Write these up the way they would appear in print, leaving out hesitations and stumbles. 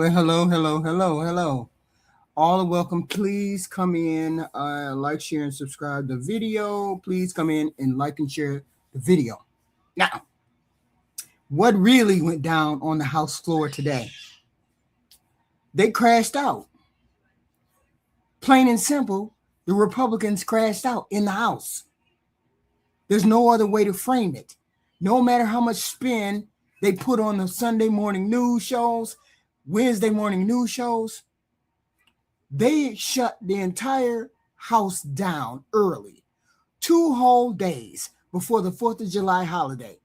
Well, hello. All are welcome. Please come in, like, share, and subscribe the video. Please come in and like and share the video. Now, what really went down on the House floor today? They crashed out. Plain and simple, the Republicans crashed out in the House. There's no other way to frame it. No matter how much spin they put on the Sunday morning news shows, Wednesday morning news shows, they shut the entire House down early, 2 whole days before the 4th of July holiday,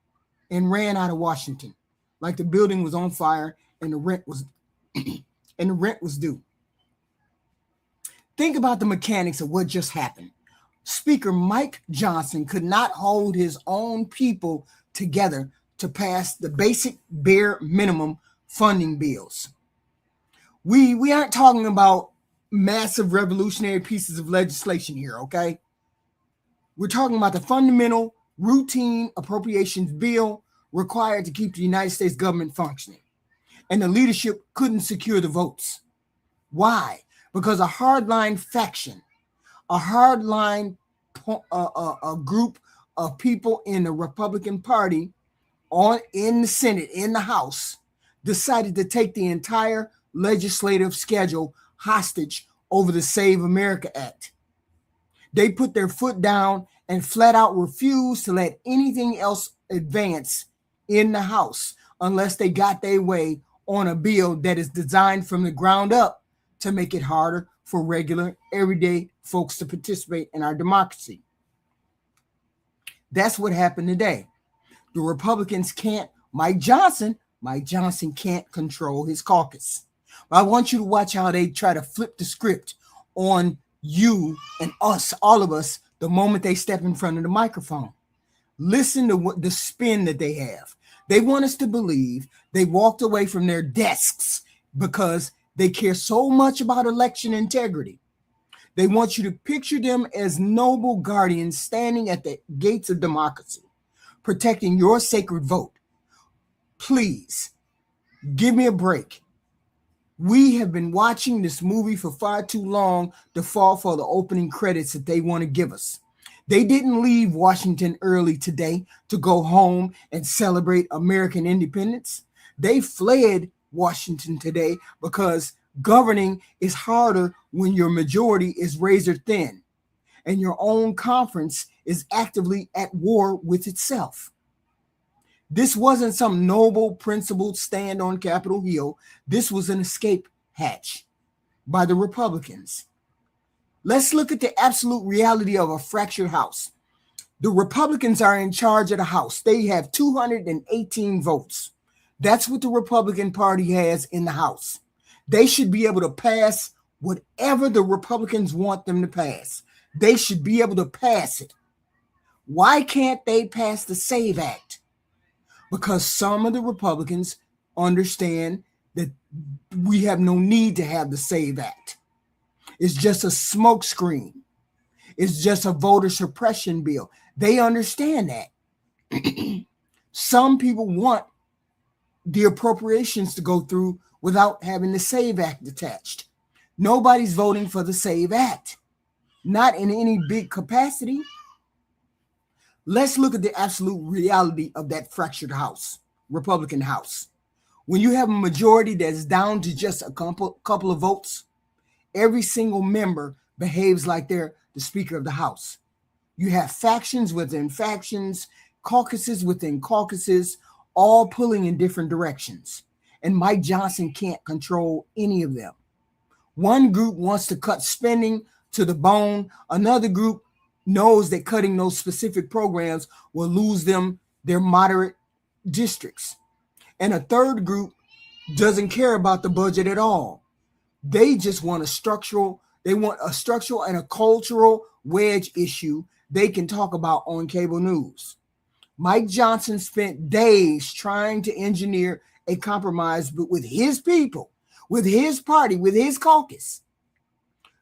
and ran out of Washington like the building was on fire and the rent was and the rent was due. Think about the mechanics of what just happened. Speaker Mike Johnson could not hold his own people together to pass the basic bare minimum funding bills. We aren't talking about massive revolutionary pieces of legislation here, okay? We're talking about the fundamental routine appropriations bill required to keep the United States government functioning. And the leadership couldn't secure the votes. Why? Because a hardline faction, a hardline a group of people in the Republican Party in the Senate, in the House, decided to take the entire legislative schedule hostage over the Save America Act. They put their foot down and flat out refused to let anything else advance in the House unless they got their way on a bill that is designed from the ground up to make it harder for regular, everyday folks to participate in our democracy. That's what happened today. The Republicans can't, Mike Johnson can't control his caucus. But I want you to watch how they try to flip the script on you and us, all of us, the moment they step in front of the microphone. Listen to what the spin that they have. They want us to believe they walked away from their desks because they care so much about election integrity. They want you to picture them as noble guardians standing at the gates of democracy, protecting your sacred vote. Please, give me a break. We have been watching this movie for far too long to fall for the opening credits that they want to give us. They didn't leave Washington early today to go home and celebrate American independence. They fled Washington today because governing is harder when your majority is razor thin and your own conference is actively at war with itself. This wasn't some noble, principled stand on Capitol Hill. This was an escape hatch by the Republicans. Let's look at the absolute reality of a fractured House. The Republicans are in charge of the House. They have 218 votes. That's what the Republican Party has in the House. They should be able to pass whatever the Republicans want them to pass. They should be able to pass it. Why can't they pass the SAVE Act? Because some of the Republicans understand that we have no need to have the SAVE Act. It's just a smokescreen. It's just a voter suppression bill. They understand that. Some people want the appropriations to go through without having the SAVE Act attached. Nobody's voting for the SAVE Act, not in any big capacity. Let's look at the absolute reality of that fractured House, Republican House. When you have a majority that's down to just a couple of votes, every single member behaves like they're the Speaker of the House. You have factions within factions, caucuses within caucuses, all pulling in different directions. And Mike Johnson can't control any of them. One group wants to cut spending to the bone. Another group knows that cutting those specific programs will lose them their moderate districts. And a third group doesn't care about the budget at all. They just want a structural and a cultural wedge issue they can talk about on cable news. Mike Johnson spent days trying to engineer a compromise with his people, with his party, with his caucus,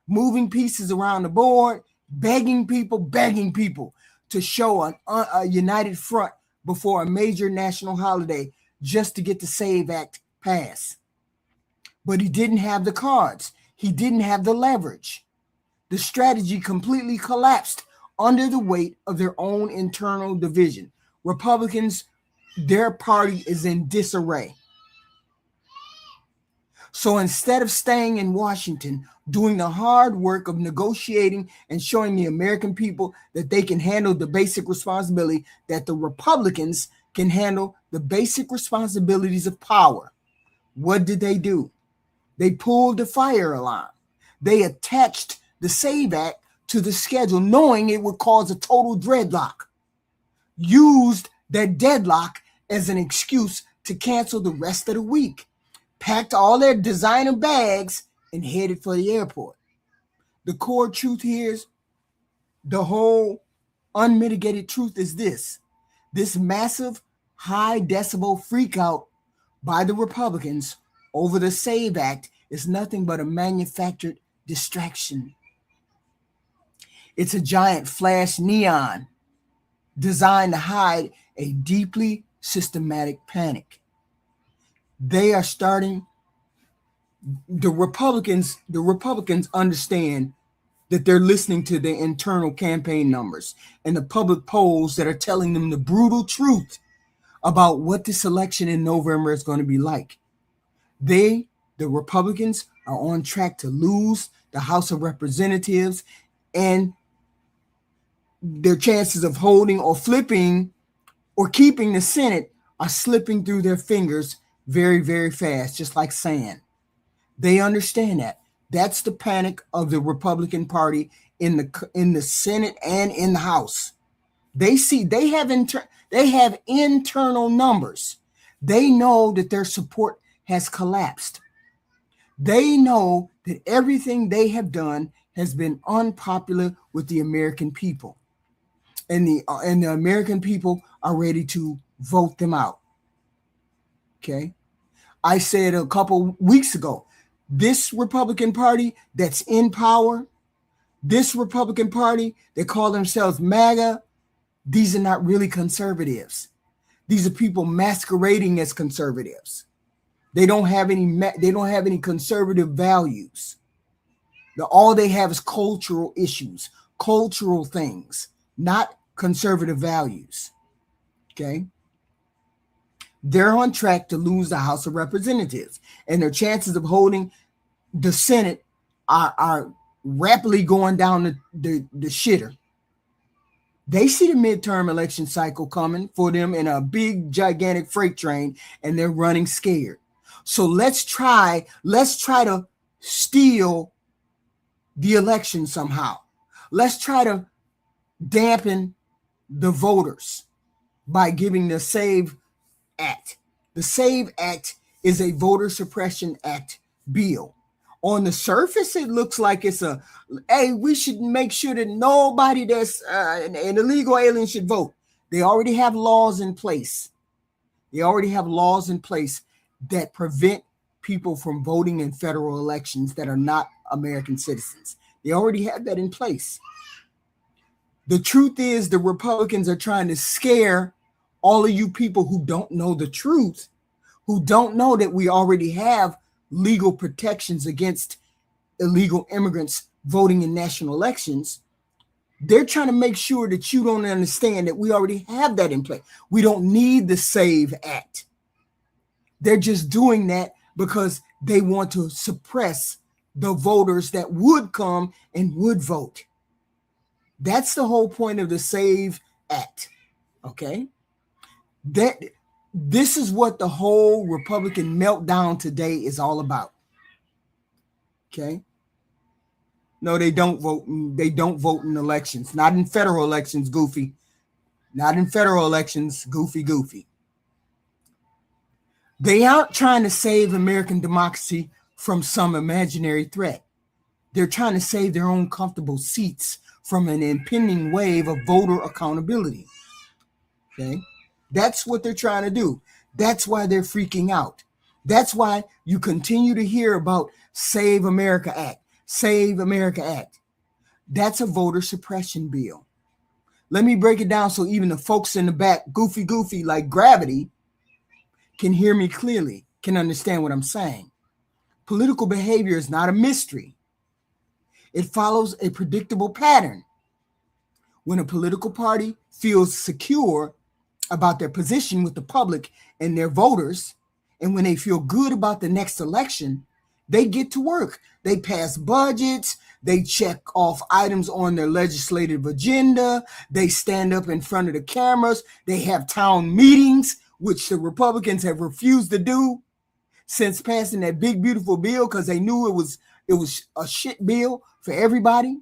moving pieces around the board, begging people to show a united front before a major national holiday just to get the SAVE Act passed. but he didn't have the cards. He didn't have the leverage. The strategy completely collapsed under the weight of their own internal division. Republicans, their party is in disarray. So instead of staying in Washington, doing the hard work of negotiating and showing the American people that they can handle the basic responsibility, that the Republicans can handle the basic responsibilities of power, what did they do? They pulled the fire alarm. They attached the SAVE Act to the schedule, knowing it would cause a total dreadlock. Used that deadlock as an excuse to cancel the rest of the week. Packed all their designer bags and headed for the airport. The core truth here is, the whole unmitigated truth is this. This massive, high decibel freakout by the Republicans over the SAVE Act is nothing but a manufactured distraction. It's a giant flash neon designed to hide a deeply systematic panic. They are starting, the Republicans understand that they're listening to the internal campaign numbers and the public polls that are telling them the brutal truth about what this election in November is going to be like. The Republicans, are on track to lose the House of Representatives, and their chances of holding or flipping or keeping the Senate are slipping through their fingers very, very fast, just like sand. They understand that. That's the panic of the Republican Party in the Senate and in the House. They see they have internal numbers. They know that their support has collapsed. They know that everything they have done has been unpopular with the American people. And the American people are ready to vote them out. Okay? I said a couple weeks ago, this Republican Party that's in power, this Republican Party, they call themselves MAGA, these are not really conservatives. These are people masquerading as conservatives. They don't have any conservative values. All they have is cultural issues, cultural things, not conservative values. Okay? They're on track to lose the House of Representatives, and their chances of holding the Senate are rapidly going down the shitter. They see the midterm election cycle coming for them in a big, gigantic freight train, and they're running scared. So let's try to steal the election somehow. Let's try to dampen the voters by giving the SAVE Act. The SAVE Act is a voter suppression act bill. On the surface, it looks like it's we should make sure that nobody that's an illegal alien should vote. They already have laws in place. That prevent people from voting in federal elections that are not American citizens. They already have that in place. The truth is, the Republicans are trying to scare all of you people who don't know the truth, who don't know that we already have legal protections against illegal immigrants voting in national elections. They're trying to make sure that you don't understand that we already have that in place. We don't need the SAVE Act. They're just doing that because they want to suppress the voters that would come and would vote. That's the whole point of the SAVE Act. Okay? This is what the whole Republican meltdown today is all about. Okay? No, they don't vote. They don't vote in elections. Not in federal elections, goofy. Not in federal elections, goofy. They aren't trying to save American democracy from some imaginary threat. They're trying to save their own comfortable seats from an impending wave of voter accountability. Okay? That's what they're trying to do. That's why they're freaking out. That's why you continue to hear about Save America Act. Save America Act. That's a voter suppression bill. Let me break it down so even the folks in the back, goofy like gravity, can hear me clearly, can understand what I'm saying. Political behavior is not a mystery. It follows a predictable pattern. When a political party feels secure about their position with the public and their voters, and when they feel good about the next election, they get to work. They pass budgets, they check off items on their legislative agenda, they stand up in front of the cameras, they have town meetings, which the Republicans have refused to do since passing that big beautiful bill because they knew it was a shit bill for everybody.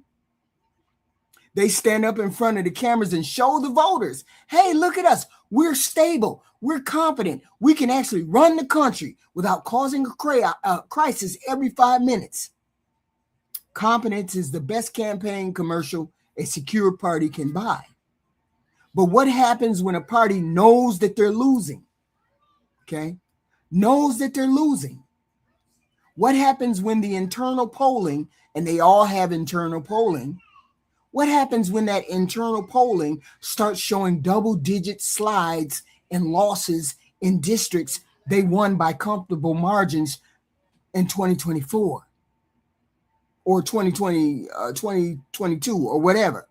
They stand up in front of the cameras and show the voters, hey, look at us. We're stable. We're confident. We can actually run the country without causing a crisis every 5 minutes. Confidence is the best campaign commercial a secure party can buy. But what happens when a party knows that they're losing? Okay? Knows that they're losing. What happens when the internal polling, and they all have internal polling, what happens when that internal polling starts showing double-digit slides and losses in districts they won by comfortable margins in 2024 or 2022 or whatever?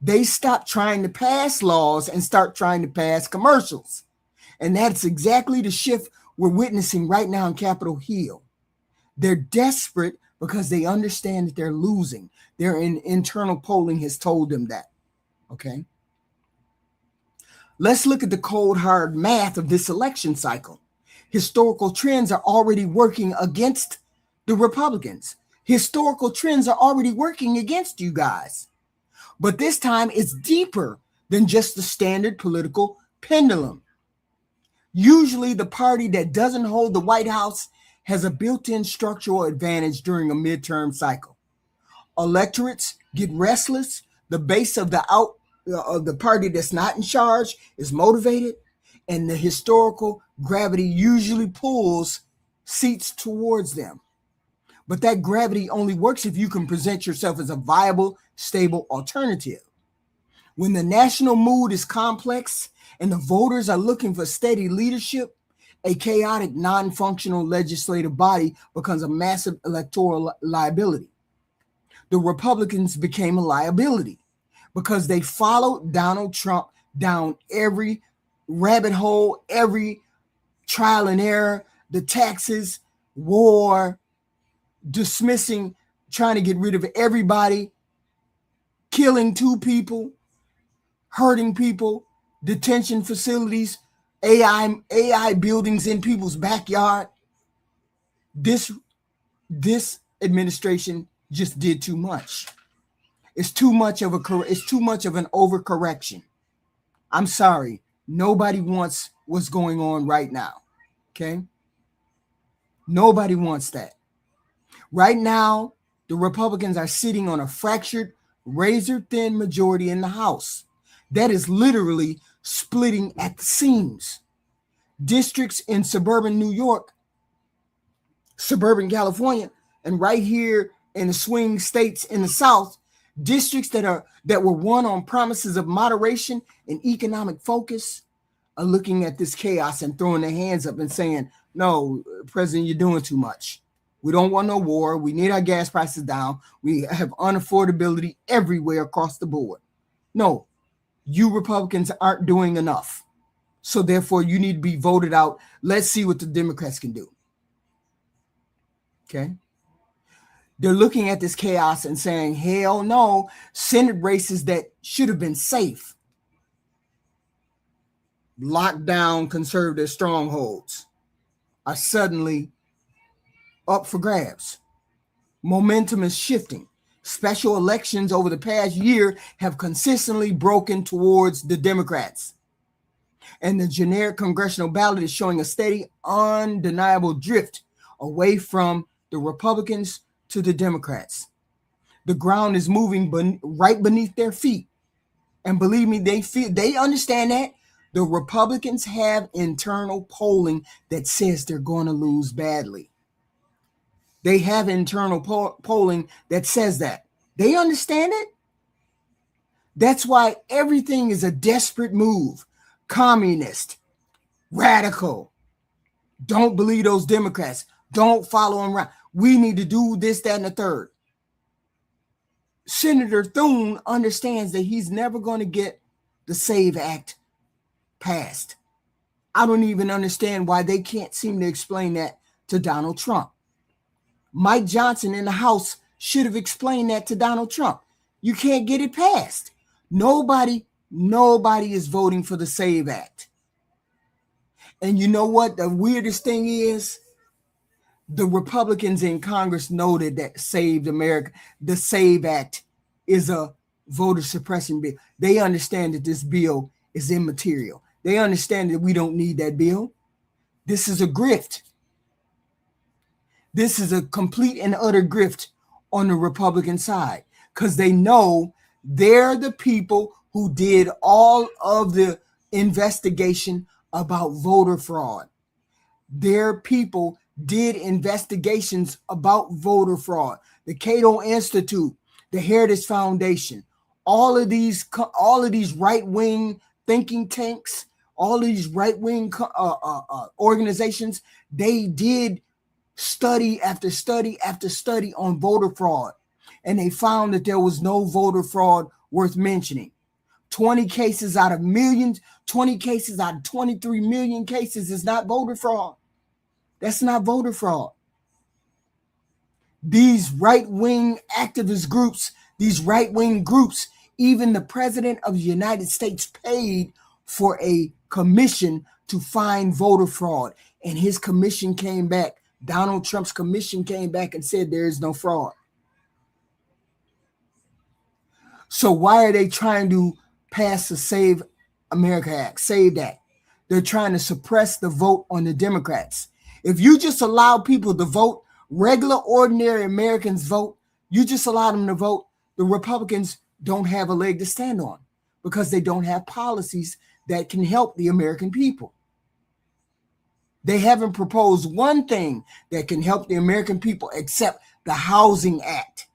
They stop trying to pass laws and start trying to pass commercials. And that's exactly the shift we're witnessing right now in Capitol Hill. They're desperate because they understand that they're losing. Their internal polling has told them that. Okay. Let's look at the cold, hard math of this election cycle. Historical trends are already working against the Republicans. Historical trends are already working against you guys. But this time it's deeper than just the standard political pendulum. Usually the party that doesn't hold the White House has a built-in structural advantage during a midterm cycle. Electorates get restless. The base of the party that's not in charge is motivated, and the historical gravity usually pulls seats towards them. But that gravity only works if you can present yourself as a viable, stable alternative. When the national mood is complex and the voters are looking for steady leadership, a chaotic, non-functional legislative body becomes a massive electoral liability. The Republicans became a liability because they followed Donald Trump down every rabbit hole, every trial and error, the taxes, war, dismissing, trying to get rid of everybody, killing 2 people, hurting people, detention facilities, AI buildings in people's backyard. This administration just did too much. It's too much of an overcorrection. I'm sorry. Nobody wants what's going on right now. Okay? Nobody wants that. Right now, the Republicans are sitting on a fractured, razor-thin majority in the House. That is literally splitting at the seams. Districts in suburban New York, suburban California, and right here in the swing states in the South, districts that were won on promises of moderation and economic focus are looking at this chaos and throwing their hands up and saying, no, President, you're doing too much. We don't want no war. We need our gas prices down. We have unaffordability everywhere across the board. No, you Republicans aren't doing enough. So therefore, you need to be voted out. Let's see what the Democrats can do. Okay? They're looking at this chaos and saying, hell no, Senate races that should have been safe, locked down conservative strongholds, are suddenly up for grabs. Momentum is shifting. Special elections over the past year have consistently broken towards the Democrats. And the generic congressional ballot is showing a steady, undeniable drift away from the Republicans to the Democrats. The ground is moving right beneath their feet. And believe me, they understand that. The Republicans have internal polling that says they're going to lose badly. They have internal polling that says that. They understand it. That's why everything is a desperate move. Communist, radical. Don't believe those Democrats. Don't follow him around. We need to do this, that, and the third. Senator Thune understands that he's never going to get the SAVE Act passed. I don't even understand why they can't seem to explain that to Donald Trump. Mike Johnson in the House should have explained that to Donald Trump. You can't get it passed. Nobody is voting for the SAVE Act. And you know what the weirdest thing is? The Republicans in Congress noted that the SAVE Act is a voter suppression bill. They understand that this bill is immaterial. They understand that we don't need that bill. This is a grift. This is a complete and utter grift on the Republican side, because they know they're the people who did all of the investigation about voter fraud. Their people did investigations about voter fraud. The Cato Institute, the Heritage Foundation, all of these right-wing thinking tanks, all of these right-wing organizations, they did study after study after study on voter fraud, and they found that there was no voter fraud worth mentioning. 20 cases out of millions, 20 cases out of 23 million cases is not voter fraud. That's not voter fraud. These right-wing activist groups, these right-wing groups, even the president of the United States paid for a commission to find voter fraud. And his commission came back. Donald Trump's commission came back and said there is no fraud. So why are they trying to pass the Save America Act, SAVE Act? They're trying to suppress the vote on the Democrats. If you just allow people to vote, regular, ordinary Americans vote, you just allow them to vote, the Republicans don't have a leg to stand on because they don't have policies that can help the American people. They haven't proposed one thing that can help the American people except the Housing Act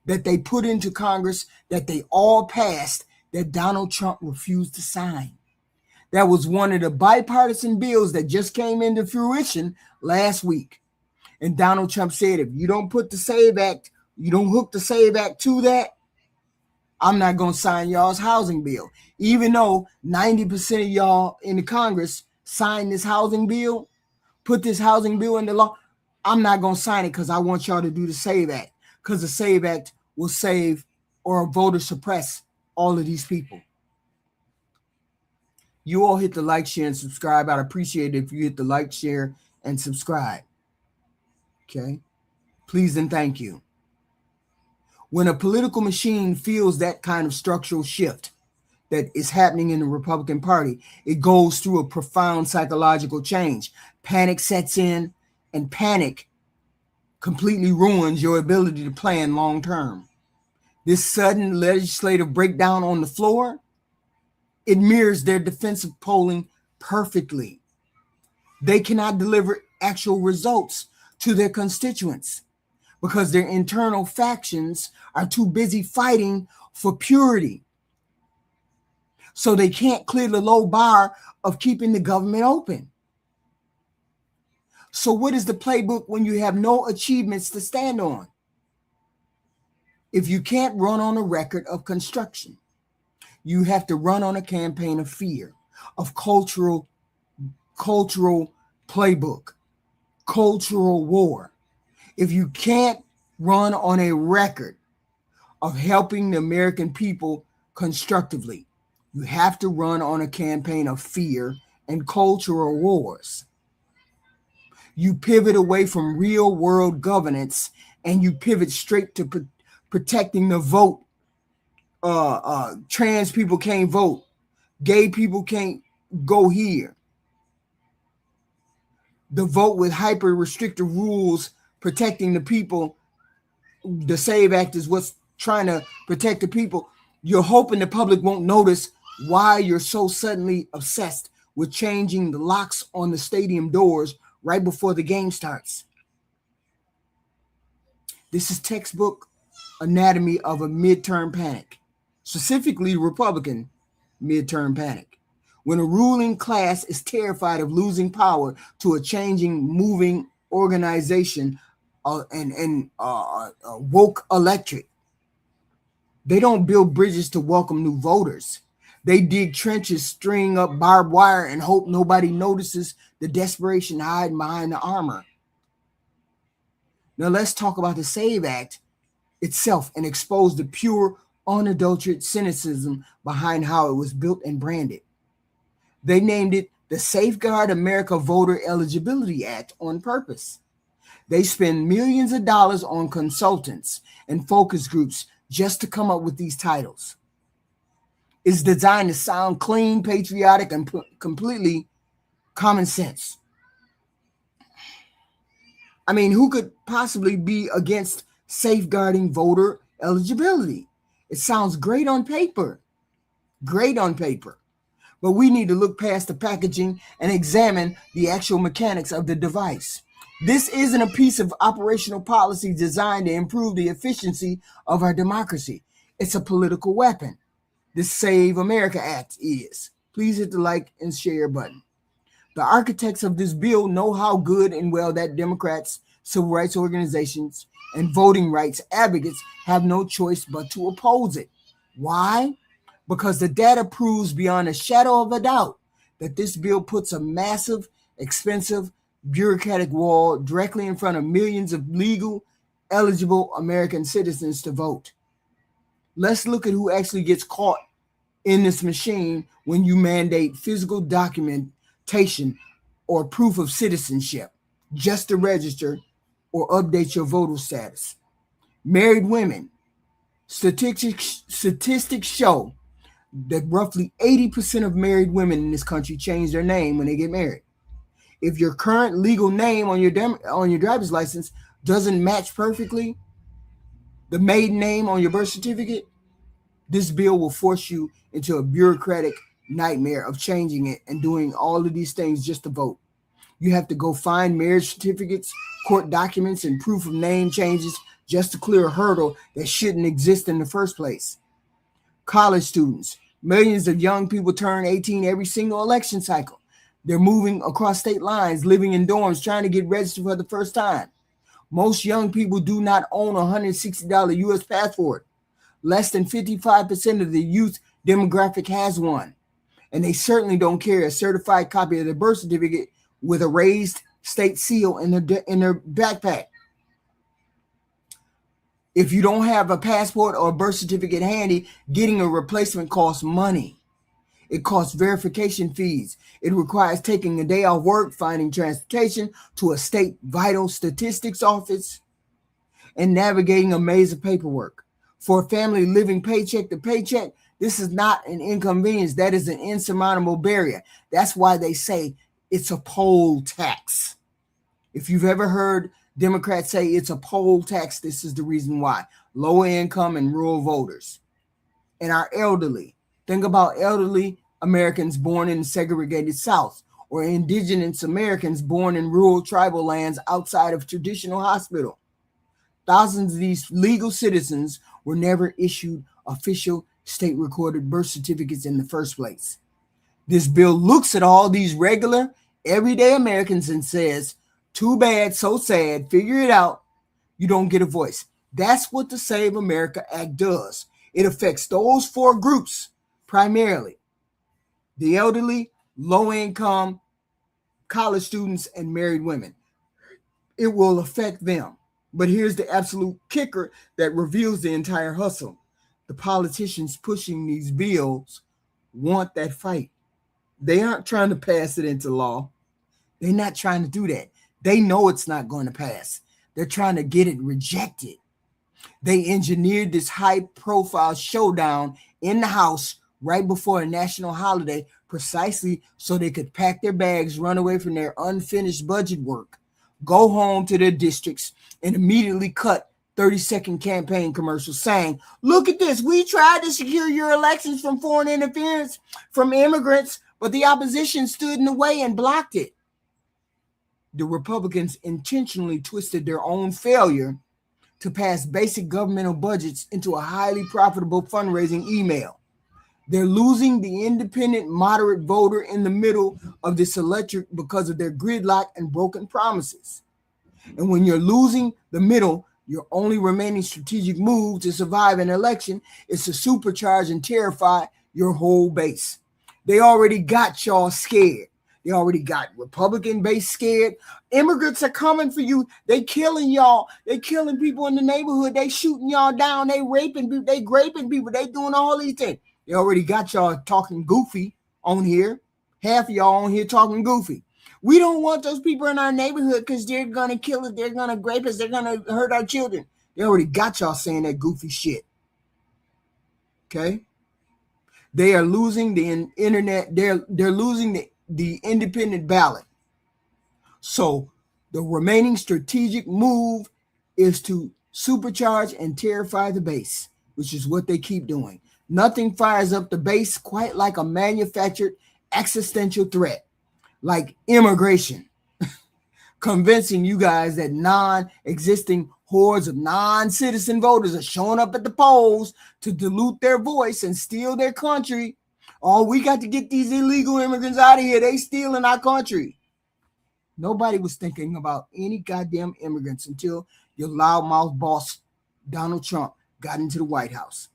that they put into Congress, that they all passed, that Donald Trump refused to sign. That was one of the bipartisan bills that just came into fruition last week. And Donald Trump said, if you don't put the SAVE Act, you don't hook the SAVE Act to that, I'm not going to sign y'all's housing bill. Even though 90% of y'all in the Congress signed this housing bill, put this housing bill into law, I'm not going to sign it because I want y'all to do the SAVE Act, because the SAVE Act will save or voter suppress all of these people. You all hit the like, share, and subscribe. I'd appreciate it if you hit the like, share, and subscribe. Okay? Please and thank you. When a political machine feels that kind of structural shift that is happening in the Republican Party, it goes through a profound psychological change. Panic sets in, and panic completely ruins your ability to plan long term. This sudden legislative breakdown on the floor, it mirrors their defensive polling perfectly. They cannot deliver actual results to their constituents because their internal factions are too busy fighting for purity. So they can't clear the low bar of keeping the government open. So what is the playbook when you have no achievements to stand on? If you can't run on a record of construction, you have to run on a campaign of fear, of cultural playbook, cultural war. If you can't run on a record of helping the American people constructively, you have to run on a campaign of fear and cultural wars. You pivot away from real world governance and you pivot straight to protecting the vote. Trans people can't vote. Gay people can't go here. The vote with hyper restrictive rules protecting the people. The SAVE Act is what's trying to protect the people. You're hoping the public won't notice why you're so suddenly obsessed with changing the locks on the stadium doors right before the game starts. This is textbook anatomy of a midterm panic, specifically Republican midterm panic. When a ruling class is terrified of losing power to a changing, moving organization and woke electric. They don't build bridges to welcome new voters. They dig trenches, string up barbed wire, and hope nobody notices the desperation hiding behind the armor. Now let's talk about the SAVE Act itself and expose the pure, unadulterated cynicism behind how it was built and branded. They named it the Safeguard America Voter Eligibility Act on purpose. They spend millions of dollars on consultants and focus groups just to come up with these titles. It's designed to sound clean, patriotic, and completely common sense. I mean, who could possibly be against safeguarding voter eligibility? It sounds great on paper. Great on paper. But we need to look past the packaging and examine the actual mechanics of the device. This isn't a piece of operational policy designed to improve the efficiency of our democracy. It's a political weapon. The Save America Act is. Please hit the like and share button. The architects of this bill know how good and well that Democrats, civil rights organizations, and voting rights advocates have no choice but to oppose it. Why? Because the data proves beyond a shadow of a doubt that this bill puts a massive, expensive, bureaucratic wall directly in front of millions of legal, eligible American citizens to vote. Let's look at who actually gets caught in this machine when you mandate physical documentation or proof of citizenship just to register or update your voter status. Married women. Statistics show that roughly 80% of married women in this country change their name when they get married. If your current legal name on your driver's license doesn't match perfectly the maiden name on your birth certificate, this bill will force you into a bureaucratic nightmare of changing it and doing all of these things just to vote. You have to go find marriage certificates, court documents, and proof of name changes just to clear a hurdle that shouldn't exist in the first place. College students. Millions of young people turn 18 every single election cycle. They're moving across state lines, living in dorms, trying to get registered for the first time. Most young people do not own a $160 U.S. passport. Less than 55% of the youth demographic has one. And they certainly don't carry a certified copy of their birth certificate with a raised state seal in their backpack. If you don't have a passport or a birth certificate handy, getting a replacement costs money. It costs verification fees. It requires taking a day off work, finding transportation to a state vital statistics office, and navigating a maze of paperwork. For a family living paycheck to paycheck, this is not an inconvenience. That is an insurmountable barrier. That's why they say it's a poll tax. If you've ever heard Democrats say it's a poll tax, this is the reason why. Lower income and rural voters. And our elderly. Think about elderly Americans born in the segregated South, or indigenous Americans born in rural tribal lands outside of traditional hospital. Thousands of these legal citizens were never issued official state recorded birth certificates in the first place. This bill looks at all these regular, everyday Americans and says, too bad, so sad, figure it out, you don't get a voice. That's what the Save America Act does. It affects those four groups primarily: the elderly, low income, college students, and married women. It will affect them. But here's the absolute kicker that reveals the entire hustle. The politicians pushing these bills want that fight. They aren't trying to pass it into law. They're not trying to do that. They know it's not going to pass. They're trying to get it rejected. They engineered this high-profile showdown in the House right before a national holiday precisely so they could pack their bags, run away from their unfinished budget work, go home to their districts, and immediately cut 30-second campaign commercials saying, look at this, we tried to secure your elections from foreign interference from immigrants, but the opposition stood in the way and blocked it. The Republicans intentionally twisted their own failure to pass basic governmental budgets into a highly profitable fundraising email. They're losing the independent, moderate voter in the middle of this electorate because of their gridlock and broken promises. And when you're losing the middle, your only remaining strategic move to survive an election is to supercharge and terrify your whole base. They already got y'all scared. They already got Republican base scared. Immigrants are coming for you. They killing y'all. They killing people in the neighborhood. They shooting y'all down. They raping people. They graping people. They doing all these things. They already got y'all talking goofy on here. Half of y'all on here talking goofy. We don't want those people in our neighborhood because they're going to kill us. They're going to grape us. They're going to hurt our children. They already got y'all saying that goofy shit. Okay? They are losing the internet. They're losing the independent ballot. So the remaining strategic move is to supercharge and terrify the base, which is what they keep doing. Nothing fires up the base quite like a manufactured existential threat, like immigration, convincing you guys that non-existing hordes of non-citizen voters are showing up at the polls to dilute their voice and steal their country. Oh, we got to get these illegal immigrants out of here. They stealing our country. Nobody was thinking about any goddamn immigrants until your loudmouth boss, Donald Trump, got into the White House.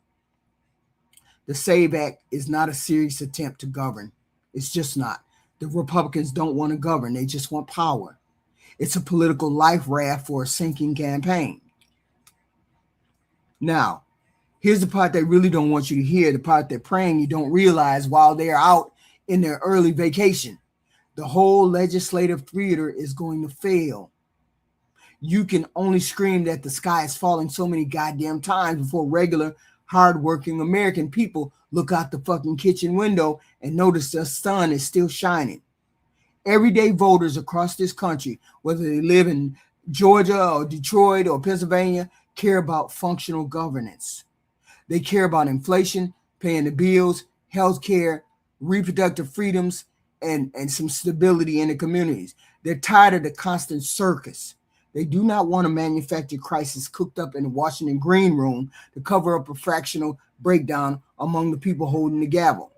The SAVE Act is not a serious attempt to govern. It's just not. The Republicans don't want to govern. They just want power. It's a political life raft for a sinking campaign. Now, here's the part they really don't want you to hear, the part they're praying you don't realize while they're out in their early vacation. The whole legislative theater is going to fail. You can only scream that the sky is falling so many goddamn times before regular, hardworking American people look out the fucking kitchen window and notice the sun is still shining. Everyday voters across this country, whether they live in Georgia or Detroit or Pennsylvania, care about functional governance. They care about inflation, paying the bills, health care, reproductive freedoms, and some stability in the communities. They're tired of the constant circus. They do not want a manufactured crisis cooked up in the Washington green room to cover up a fractional breakdown among the people holding the gavel.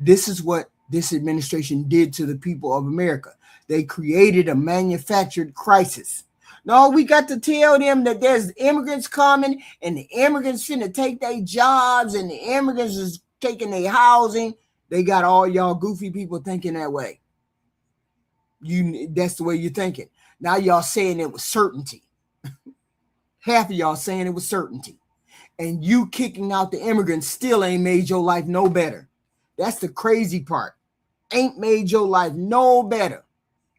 This is what this administration did to the people of America. They created a manufactured crisis. No, we got to tell them that there's immigrants coming and the immigrants finna take their jobs and the immigrants is taking their housing. They got all y'all goofy people thinking that way. That's the way you're thinking. Now y'all saying it with certainty. Half of y'all saying it with certainty. And you kicking out the immigrants still ain't made your life no better. That's the crazy part. Ain't made your life no better.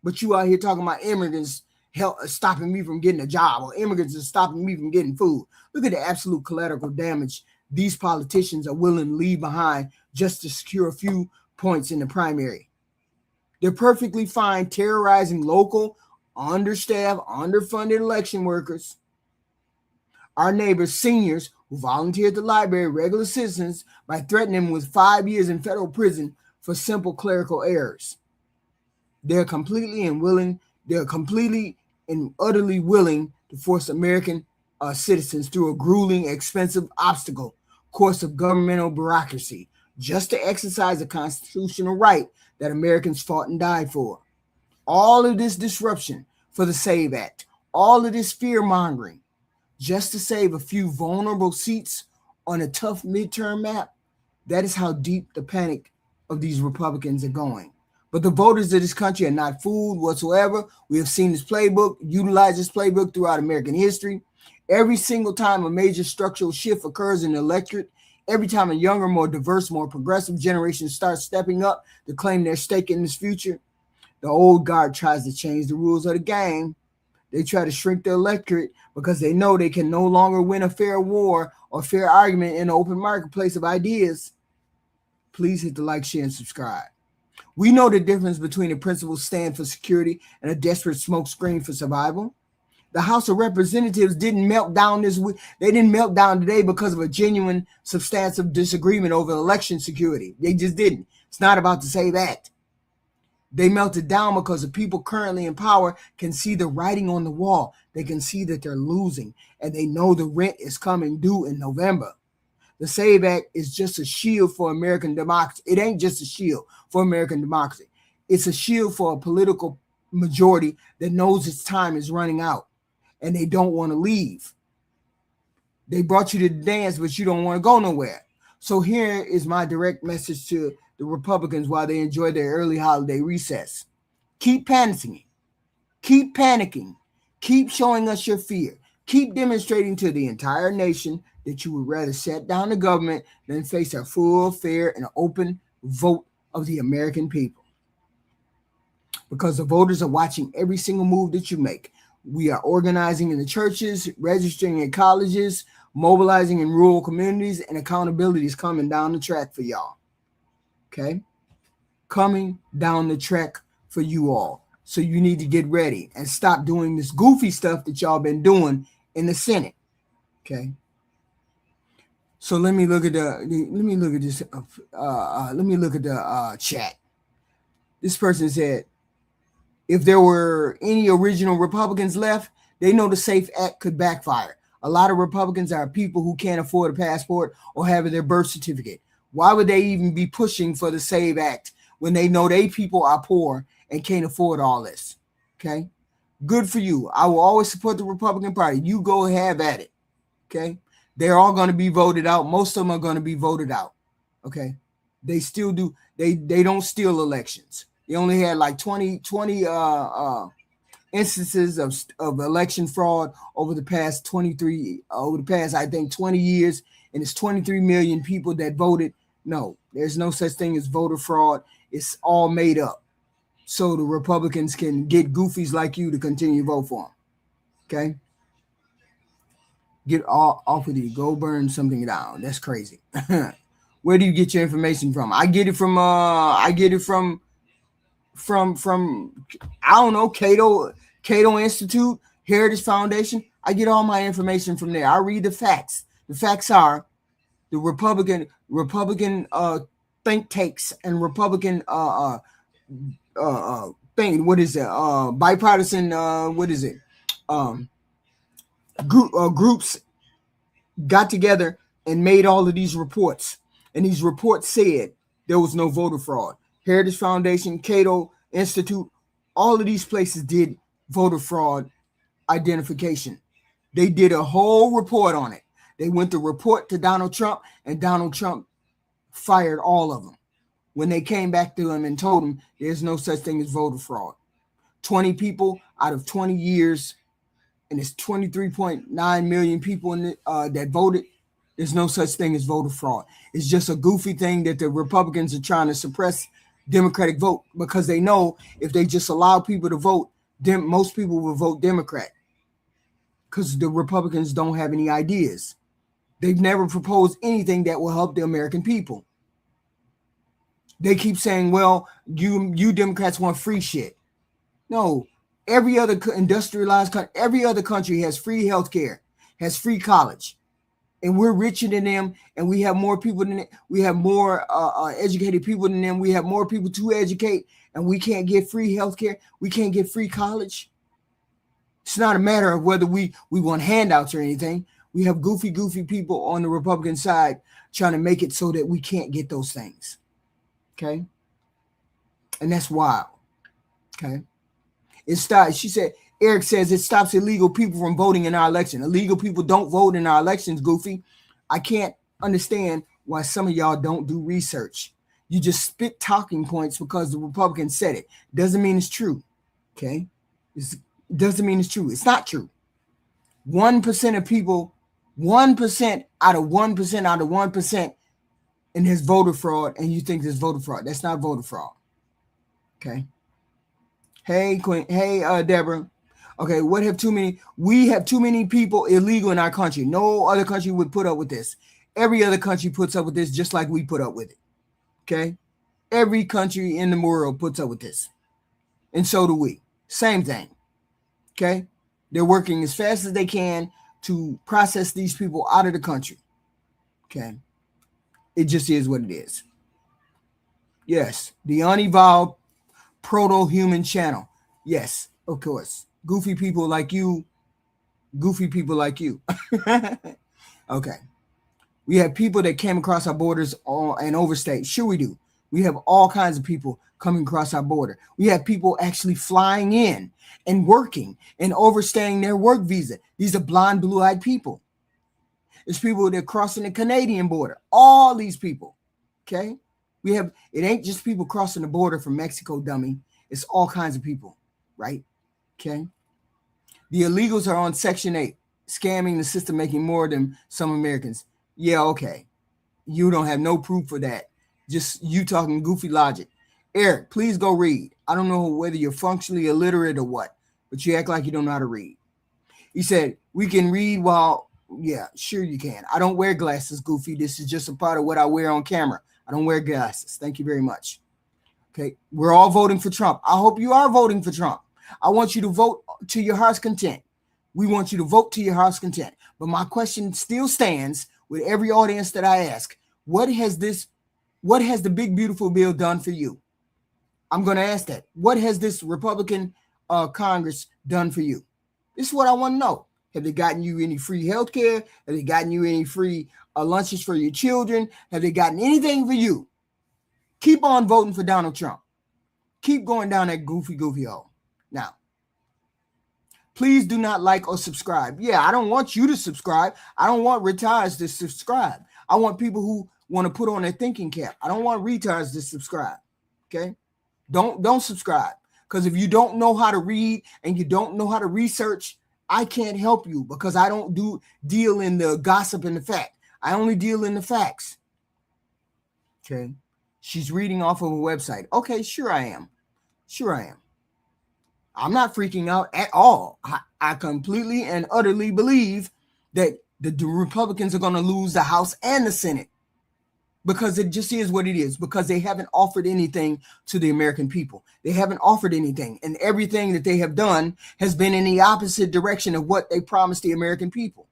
But you out here talking about immigrants stopping me from getting a job, or immigrants are stopping me from getting food. Look at the absolute collateral damage these politicians are willing to leave behind just to secure a few points in the primary. They're perfectly fine terrorizing local, understaffed, underfunded election workers, our neighbors, seniors who volunteer at the library, regular citizens, by threatening them with 5 years in federal prison for simple clerical errors. They're completely and utterly willing to force American citizens through a grueling, expensive obstacle course of governmental bureaucracy just to exercise a constitutional right that Americans fought and died for. All of this disruption for the SAVE Act, all of this fear-mongering, just to save a few vulnerable seats on a tough midterm map, that is how deep the panic of these Republicans are going. But the voters of this country are not fooled whatsoever. We have seen this playbook, utilize this playbook throughout American history. Every single time a major structural shift occurs in the electorate, every time a younger, more diverse, more progressive generation starts stepping up to claim their stake in this future, the old guard tries to change the rules of the game. They try to shrink the electorate because they know they can no longer win a fair war or fair argument in an open marketplace of ideas. Please hit the like, share, and subscribe. We know the difference between a principled stand for security and a desperate smokescreen for survival. The House of Representatives didn't melt down this week. They didn't melt down today because of a genuine, substantive disagreement over election security. They just didn't. It's not about the SAVE Act. They melted down because the people currently in power can see the writing on the wall. They can see that they're losing, and they know the rent is coming due in November. The SAVE Act is just a shield for American democracy. It ain't just a shield for American democracy. It's a shield for a political majority that knows its time is running out and they don't want to leave. They brought you to the dance, but you don't want to go nowhere. So here is my direct message to the Republicans while they enjoy their early holiday recess. Keep panicking. Keep panicking. Keep showing us your fear. Keep demonstrating to the entire nation that you would rather shut down the government than face a full, fair, and open vote of the American people. Because the voters are watching every single move that you make. We are organizing in the churches, registering in colleges, mobilizing in rural communities, and accountability is coming down the track for y'all. Okay? Coming down the track for you all. So you need to get ready and stop doing this goofy stuff that y'all been doing in the Senate. Okay? So let me look at the chat. This person said, if there were any original Republicans left, they know the SAFE Act could backfire. A lot of Republicans are people who can't afford a passport or have their birth certificate. Why would they even be pushing for the SAVE Act when they know they people are poor and can't afford all this? Okay? Good for you. I will always support the Republican Party. You go have at it. Okay? They're all going to be voted out. Most of them are going to be voted out. Okay? They still do. They don't steal elections. They only had like 20 instances of election fraud over the past 20 years, and it's 23 million people that voted. No, there's no such thing as voter fraud. It's all made up. So the Republicans can get goofies like you to continue to vote for them. Okay? Get off with you. Go burn something down. That's crazy. Where do you get your information from? I get it from I don't know, Cato Institute, Heritage Foundation. I get all my information from there. I read the facts. The facts are the Republican think tanks and Republican thing. What is it? Bipartisan. What is it? Groups got together and made all of these reports, and these reports said there was no voter fraud. Heritage Foundation, Cato Institute, all of these places did voter fraud identification. They did a whole report on it. They went to report to Donald Trump, and Donald Trump fired all of them when they came back to him and told him there's no such thing as voter fraud. 20 people out of 20 years, and it's 23.9 million people that voted. There's no such thing as voter fraud. It's just a goofy thing that the Republicans are trying to suppress Democratic vote, because they know if they just allow people to vote, most people will vote Democrat, because the Republicans don't have any ideas. They've never proposed anything that will help the American people. They keep saying, well, you Democrats want free shit. No, every other industrialized country, every other country has free healthcare, has free college. And we're richer than them, and we have more people than them. We have more educated people than them. We have more people to educate, and we can't get free healthcare. We can't get free college. It's not a matter of whether we want handouts or anything. We have goofy people on the Republican side trying to make it so that we can't get those things. Okay? And that's wild. Okay? It starts, she said, Eric says it stops illegal people from voting in our election. Illegal people don't vote in our elections, goofy. I can't understand why some of y'all don't do research. You just spit talking points because the Republicans said it. Doesn't mean it's true. Okay? It doesn't mean it's true. It's not true. 1% of people, 1% out of 1% out of 1%, and there's voter fraud, and you think there's voter fraud. That's not voter fraud. Okay? Hey, Queen. Hey, Deborah. Okay, we have too many people illegal in our country. No other country would put up with this. Every other country puts up with this just like we put up with it. Okay? Every country in the world puts up with this. And so do we. Same thing. Okay? They're working as fast as they can to process these people out of the country. Okay? It just is what it is. Yes, the unevolved proto-human channel. Yes, of course. Goofy people like you. Okay. We have people that came across our borders and overstayed. Sure we do. We have all kinds of people coming across our border. We have people actually flying in and working and overstaying their work visa. These are blonde, blue-eyed people. It's people that are crossing the Canadian border. All these people, okay? It ain't just people crossing the border from Mexico, dummy. It's all kinds of people, right? Okay? The illegals are on Section 8, scamming the system, making more than some Americans. Yeah, okay. You don't have no proof for that. Just you talking goofy logic. Eric, please go read. I don't know whether you're functionally illiterate or what, but you act like you don't know how to read. He said, we can read while, yeah, sure you can. I don't wear glasses, Goofy. This is just a part of what I wear on camera. I don't wear glasses. Thank you very much. Okay, we're all voting for Trump. I hope you are voting for Trump. I want you to vote to your heart's content. We want you to vote to your heart's content. But my question still stands with every audience that I ask. What has the big, beautiful bill done for you? I'm going to ask that. What has this Republican Congress done for you? This is what I want to know. Have they gotten you any free health care? Have they gotten you any free lunches for your children? Have they gotten anything for you? Keep on voting for Donald Trump. Keep going down that goofy hole. Now, please do not like or subscribe. Yeah, I don't want you to subscribe. I don't want retards to subscribe. I want people who want to put on their thinking cap. I don't want retards to subscribe. Okay? Don't subscribe. Because if you don't know how to read and you don't know how to research, I can't help you because I don't deal in the gossip and the fact. I only deal in the facts. Okay? She's reading off of a website. Okay, sure I am. Sure I am. I'm not freaking out at all. I completely and utterly believe that the Republicans are going to lose the House and the Senate because it just is what it is, because they haven't offered anything to the American people. They haven't offered anything, and everything that they have done has been in the opposite direction of what they promised the American people.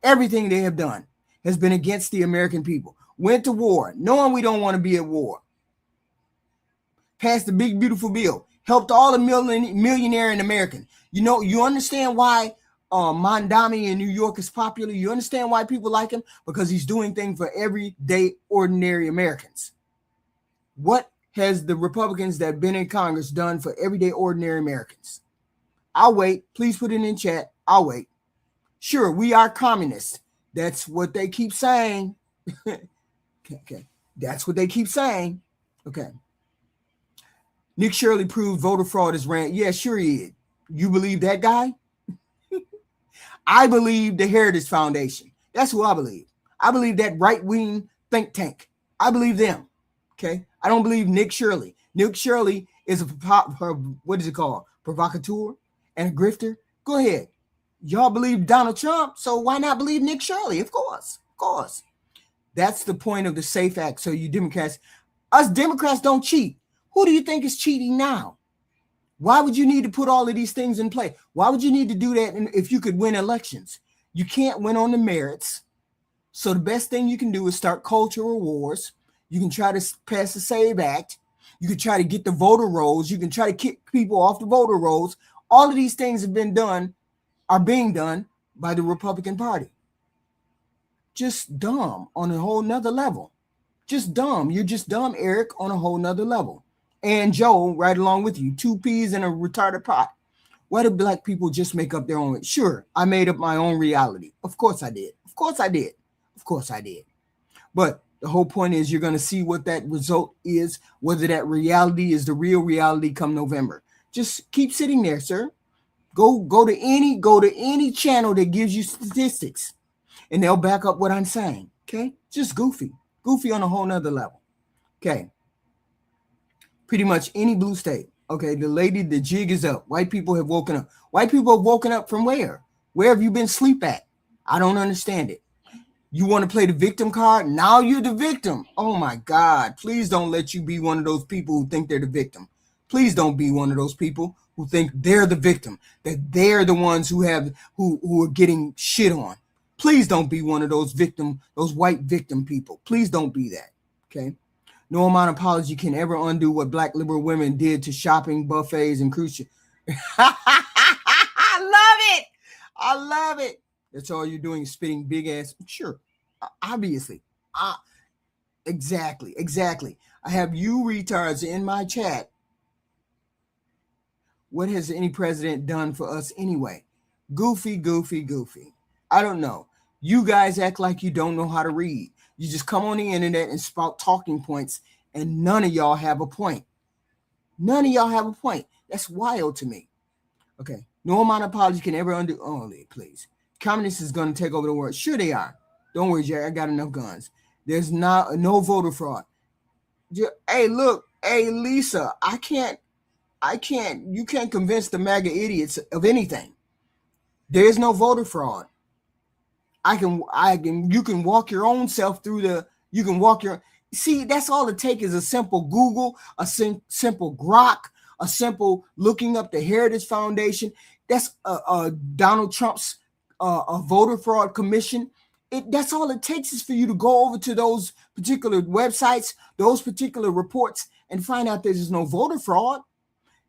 Everything they have done has been against the American people. Went to war, knowing we don't want to be at war. Passed the big, beautiful bill. Helped all the millionaire and American. You know, you understand why Mondami in New York is popular? You understand why people like him? Because he's doing things for everyday, ordinary Americans. What has the Republicans that have been in Congress done for everyday, ordinary Americans? I'll wait. Please put it in chat. I'll wait. Sure, we are communists. That's what they keep saying. Okay. That's what they keep saying. Okay. Nick Shirley proved voter fraud is ran. Yeah, sure he is. You believe that guy? I believe the Heritage Foundation. That's who I believe. I believe that right-wing think tank. I believe them. Okay? I don't believe Nick Shirley. Nick Shirley is what is it called? Provocateur and a grifter? Go ahead. Y'all believe Donald Trump, so why not believe Nick Shirley? Of course. Of course. That's the point of the SAFE Act. So you Democrats, us Democrats don't cheat. Who do you think is cheating now? Why would you need to put all of these things in play? Why would you need to do that if you could win elections? You can't win on the merits. So the best thing you can do is start cultural wars. You can try to pass the SAVE Act. You can try to get the voter rolls. You can try to kick people off the voter rolls. All of these things are being done by the Republican Party. Just dumb on a whole nother level. Just dumb. You're just dumb, Eric, on a whole nother level. And Joe, right along with you, 2 peas in a retarded pot. Why do black people just make up their own? Sure, I made up my own reality. Of course I did. Of course I did. Of course I did. But the whole point is you're going to see what that result is, whether that reality is the real reality come November. Just keep sitting there, sir. Go to any channel that gives you statistics, and they'll back up what I'm saying. Okay? Just goofy on a whole nother level. Okay. Pretty much any blue state. Okay, the jig is up. White people have woken up. White people have woken up from where? Where have you been asleep at? I don't understand it. You want to play the victim card? Now you're the victim. Oh my God. Please don't let you be one of those people who think they're the victim. Please don't be one of those people who think they're the victim, that they're the ones who are getting shit on. Please don't be one of those white victim people. Please don't be that. Okay. No amount of apology can ever undo what black liberal women did to shopping, buffets, and cruise ships. I love it. I love it. That's all you're doing is spitting big ass. Sure. Obviously. Exactly. I have you retards in my chat. What has any president done for us anyway? Goofy. I don't know. You guys act like you don't know how to read. You just come on the internet and spout talking points, and none of y'all have a point. That's wild to me. Okay. No amount of apology can ever undo. Oh, please. Communists is going to take over the world. Sure they are. Don't worry, Jerry. I got enough guns. There's no voter fraud. Hey, look. Hey, Lisa. I can't. You can't convince the MAGA idiots of anything. There is no voter fraud. You can walk your own self through see, that's all it takes is a simple Google, a simple Grok, a simple looking up the Heritage Foundation. That's Donald Trump's a voter fraud commission. That's all it takes is for you to go over to those particular websites, those particular reports, and find out there's no voter fraud.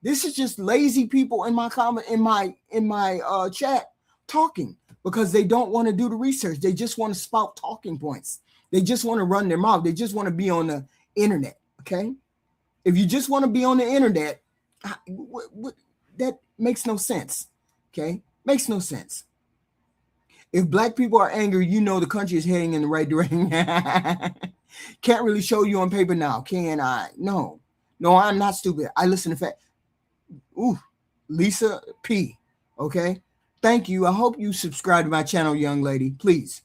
This is just lazy people in my comment in my chat talking because they don't want to do the research. They just want to spout talking points. They just want to run their mouth. They just want to be on the internet. Okay, if you just want to be on the internet, that makes no sense. Okay, makes no sense. If black people are angry, you know the country is heading in the right direction. Can't really show you on paper now, can I? No, I'm not stupid. I listen to fact. Ooh, Lisa P. Okay. Thank you. I hope you subscribe to my channel, young lady. Please.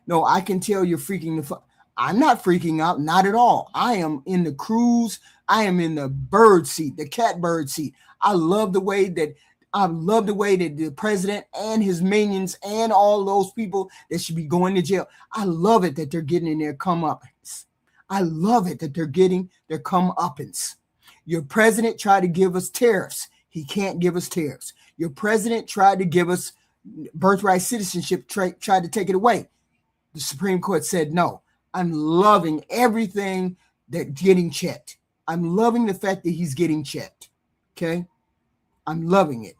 No, I can tell you're freaking the fuck. I'm not freaking out. Not at all. I am in the cruise. I am in the bird seat, the catbird seat. I love the way that the president and his minions and all those people that should be going to jail. I love it that they're getting in their comeuppance. I love it that they're getting their comeuppance. Your president tried to give us tariffs. He can't give us tariffs. Your president tried to give us birthright citizenship, tried to take it away. The Supreme Court said no. I'm loving everything that getting checked. I'm loving the fact that he's getting checked. Okay? I'm loving it.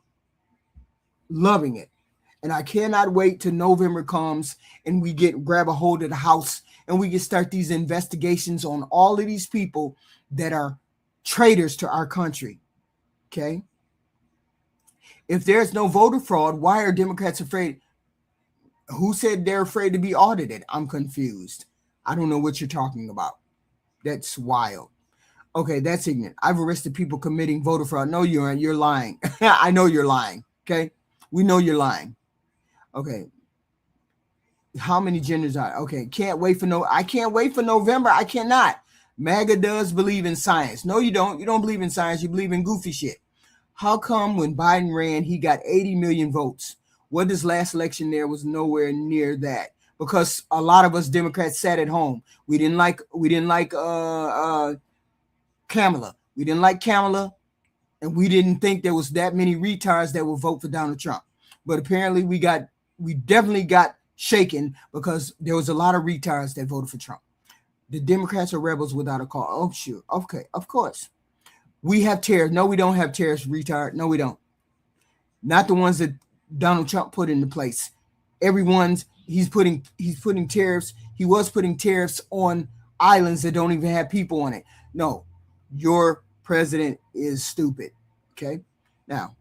Loving it. And I cannot wait till November comes and we grab a hold of the House and we can start these investigations on all of these people that are traitors to our country. Okay? If there's no voter fraud, why are Democrats afraid? Who said they're afraid to be audited? I'm confused. I don't know what you're talking about. That's wild. Okay, that's ignorant. I've arrested people committing voter fraud. No, you aren't. You're lying. I know you're lying. Okay? We know you're lying. Okay. How many genders are? Okay, I can't wait for November. I cannot. MAGA does believe in science. No, you don't. You don't believe in science. You believe in goofy shit. How come when Biden ran, he got 80 million votes? What this last election there was nowhere near that because a lot of us Democrats sat at home. We didn't like Kamala. We didn't like Kamala, and we didn't think there was that many retards that would vote for Donald Trump. But apparently we definitely got shaken because there was a lot of retards that voted for Trump. The Democrats are rebels without a cause. Oh, sure. Okay, of course. We have tariffs. No, we don't have tariffs, retard. No, we don't. Not the ones that Donald Trump put into place. He's putting tariffs. He was putting tariffs on islands that don't even have people on it. No, your president is stupid. Okay? Now,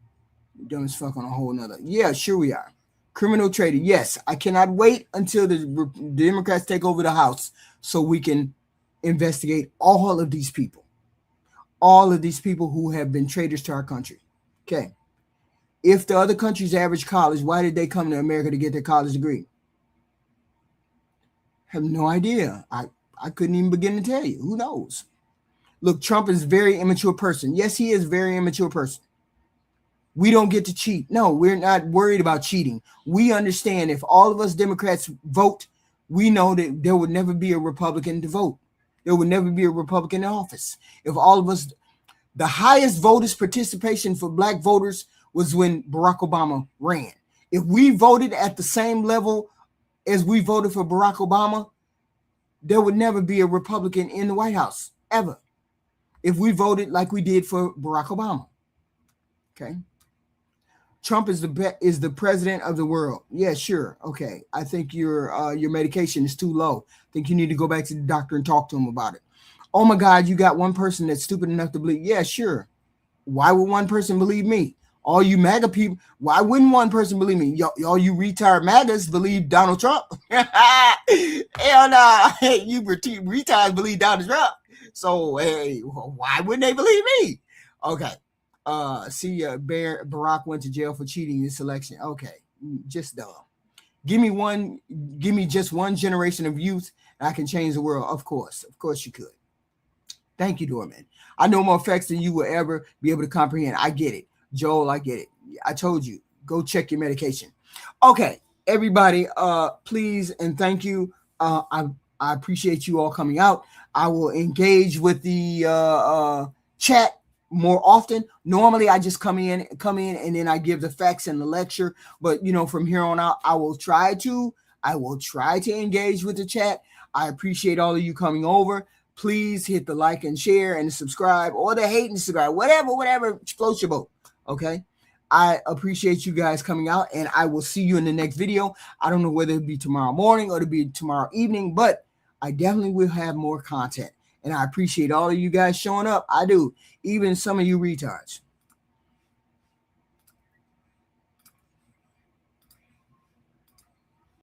we're dumb as fuck on a whole nother. Yeah, sure we are. Criminal trading. Yes, I cannot wait until the Democrats take over the House so we can investigate all of these people. All of these people who have been traitors to our country. Okay. If the other countries average college, why did they come to America to get their college degree? I have no idea. I couldn't even begin to tell you. Who knows? Look, Trump is a very immature person. Yes, he is a very immature person. We don't get to cheat. No, we're not worried about cheating. We understand if all of us Democrats vote, we know that there would never be a Republican to vote. There would never be a Republican in office. If all of us, the highest voters participation for black voters was when Barack Obama ran. If we voted at the same level as we voted for Barack Obama, there would never be a Republican in the White House, ever. If we voted like we did for Barack Obama. Okay. Trump is the president of the world. Yeah, sure. Okay. I think your medication is too low. I think you need to go back to the doctor and talk to him about it. Oh my God, you got one person that's stupid enough to believe. Yeah, sure. Why would one person believe me? All you MAGA people, why wouldn't one person believe me? Y'all you retired MAGAs believe Donald Trump. Hell no. You retards believe Donald Trump. So, hey, why wouldn't they believe me? Okay. Barack went to jail for cheating this election. Okay. Just dumb. Give me just one generation of youth and I can change the world. Of course you could. Thank you, Dorman. I know more facts than you will ever be able to comprehend. I get it. Joel, I get it. I told you, go check your medication. Okay, everybody, please and thank you. I appreciate you all coming out. I will engage with the chat more often. Normally, I just come in, and then I give the facts in the lecture. But from here on out, I will try to engage with the chat. I appreciate all of you coming over. Please hit the like and share and subscribe, or the hate and subscribe, whatever floats your boat. Okay. I appreciate you guys coming out, and I will see you in the next video. I don't know whether it'll be tomorrow morning or it'll be tomorrow evening, but I definitely will have more content. And I appreciate all of you guys showing up. I do. Even some of you retards.